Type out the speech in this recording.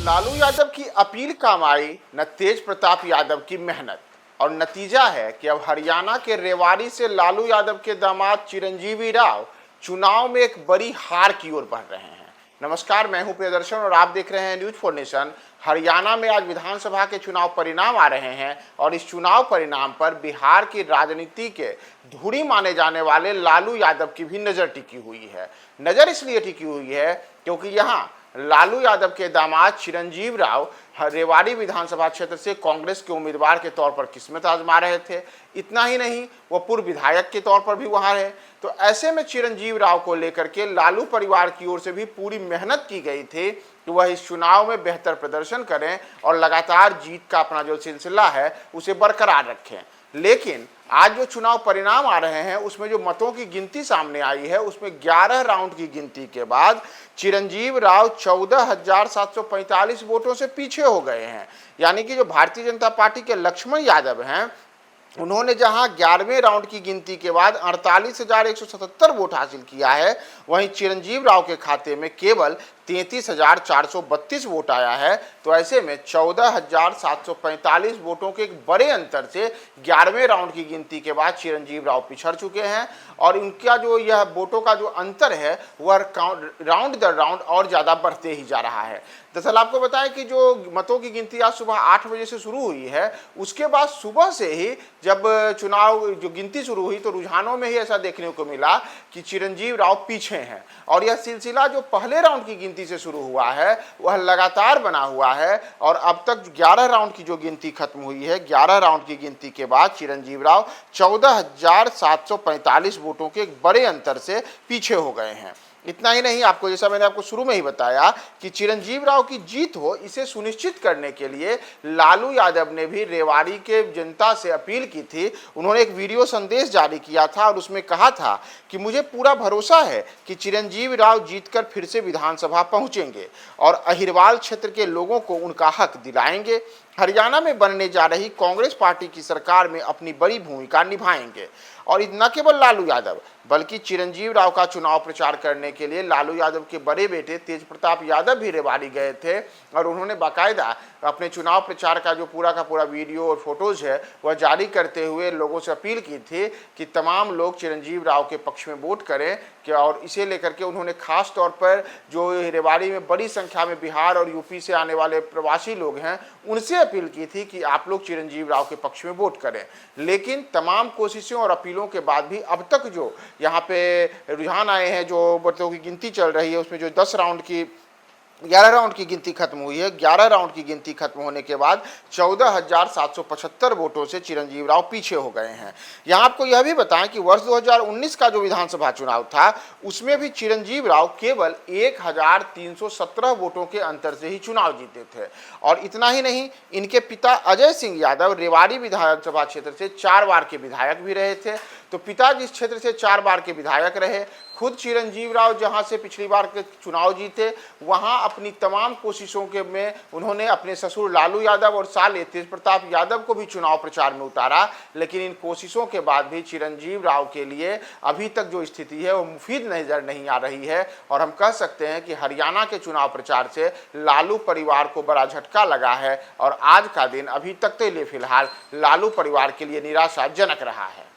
लालू यादव की अपील काम आई न तेज प्रताप यादव की मेहनत। और नतीजा है कि अब हरियाणा के रेवाड़ी से लालू यादव के दामाद चिरंजीवी राव चुनाव में एक बड़ी हार की ओर बढ़ रहे हैं। नमस्कार, मैं हूं प्रियदर्शन और आप देख रहे हैं न्यूज फॉर नेशन। हरियाणा में आज विधानसभा के चुनाव परिणाम आ रहे हैं और इस चुनाव परिणाम पर बिहार की राजनीति के धुरी माने जाने वाले लालू यादव की भी नजर टिकी हुई है। नजर इसलिए टिकी हुई है क्योंकि यहाँ लालू यादव के दामाद चिरंजीव राव रेवाड़ी विधानसभा क्षेत्र से कांग्रेस के उम्मीदवार के तौर पर किस्मत आजमा रहे थे। इतना ही नहीं, वो पूर्व विधायक के तौर पर भी वहां रहे। तो ऐसे में चिरंजीव राव को लेकर के लालू परिवार की ओर से भी पूरी मेहनत की गई थी कि वह इस चुनाव में बेहतर प्रदर्शन करें और लगातार जीत का अपना जो सिलसिला है उसे बरकरार रखें। लेकिन आज जो चुनाव परिणाम आ रहे हैं उसमें जो मतों की गिनती सामने आई है उसमें 11 राउंड की गिनती के बाद चिरंजीव राव 14,745 वोटों से पीछे हो गए हैं। यानी कि जो भारतीय जनता पार्टी के लक्ष्मण यादव हैं उन्होंने जहां 11वें राउंड की गिनती के बाद 48,177 वोट हासिल किया है, वहीं चिरंजीव राव के खाते में केवल 33,432 वोट आया है। तो ऐसे में 14,745 वोटों के एक बड़े अंतर से 11वें राउंड की गिनती के बाद चिरंजीव राव पिछड़ चुके हैं और उनका जो यह वोटों का जो अंतर है वह राउंड दर राउंड और ज़्यादा बढ़ते ही जा रहा है। दरअसल आपको बताएं कि जो मतों की गिनती आज सुबह 8 बजे से शुरू हुई है, उसके बाद सुबह से ही जब चुनाव जो गिनती शुरू हुई तो रुझानों में ही ऐसा देखने को मिला कि चिरंजीव राव पीछे हैं और यह सिलसिला जो पहले राउंड की गिनती से शुरू हुआ है वह लगातार बना हुआ है और अब तक 11 राउंड की जो गिनती खत्म हुई है, 11 राउंड की गिनती के बाद चिरंजीव राव 14,745 वोटों के एक बड़े अंतर से पीछे हो गए हैं। इतना ही नहीं, आपको जैसा मैंने आपको शुरू में ही बताया कि चिरंजीव राव की जीत हो इसे सुनिश्चित करने के लिए लालू यादव ने भी रेवाड़ी के जनता से अपील की थी। उन्होंने एक वीडियो संदेश जारी किया था और उसमें कहा था कि मुझे पूरा भरोसा है कि चिरंजीव राव जीतकर फिर से विधानसभा पहुंचेंगे और अहिरवाल क्षेत्र के लोगों को उनका हक दिलाएंगे। हरियाणा में बनने जा रही कांग्रेस पार्टी की सरकार में अपनी बड़ी भूमिका निभाएंगे। और न केवल लालू यादव बल्कि चिरंजीव राव का चुनाव प्रचार करने के लिए लालू यादव के बड़े बेटे तेज प्रताप यादव भी रेवाड़ी गए थे और उन्होंने बाकायदा अपने चुनाव प्रचार का जो पूरा का पूरा वीडियो और फोटोज है वह जारी करते हुए लोगों से अपील की थी कि तमाम लोग चिरंजीव राव के पक्ष में वोट करें कि और इसे लेकर के उन्होंने खास तौर पर जो रेवाड़ी में बड़ी संख्या में बिहार और यूपी से आने वाले प्रवासी लोग हैं उनसे अपील की थी कि आप लोग चिरंजीव राव के पक्ष में वोट करें। लेकिन तमाम कोशिशों और अपीलों के बाद भी अब तक जो यहाँ पे रुझान आए हैं, जो वोटों की गिनती चल रही है उसमें जो 11 राउंड की गिनती खत्म हुई है, 11 राउंड की गिनती खत्म होने के बाद 14,775 वोटों से चिरंजीव राव पीछे हो गए हैं। यहाँ आपको यह भी बताएं कि वर्ष 2019 का जो विधानसभा चुनाव था उसमें भी चिरंजीव राव केवल 1,317 वोटों के अंतर से ही चुनाव जीते थे। और इतना ही नहीं, इनके पिता अजय सिंह यादव रेवाड़ी विधानसभा क्षेत्र से 4 बार के विधायक भी रहे थे। तो पिता जिस क्षेत्र से 4 बार के विधायक रहे, खुद चिरंजीव राव जहां से पिछली बार के चुनाव जीते वहां अपनी तमाम कोशिशों के में उन्होंने अपने ससुर लालू यादव और साले तेज प्रताप यादव को भी चुनाव प्रचार में उतारा। लेकिन इन कोशिशों के बाद भी चिरंजीव राव के लिए अभी तक जो स्थिति है वो मुफीद नजर नहीं आ रही है और हम कह सकते हैं कि हरियाणा के चुनाव प्रचार से लालू परिवार को बड़ा झटका लगा है और आज का दिन अभी तक के लिए फिलहाल लालू परिवार के लिए निराशाजनक रहा है।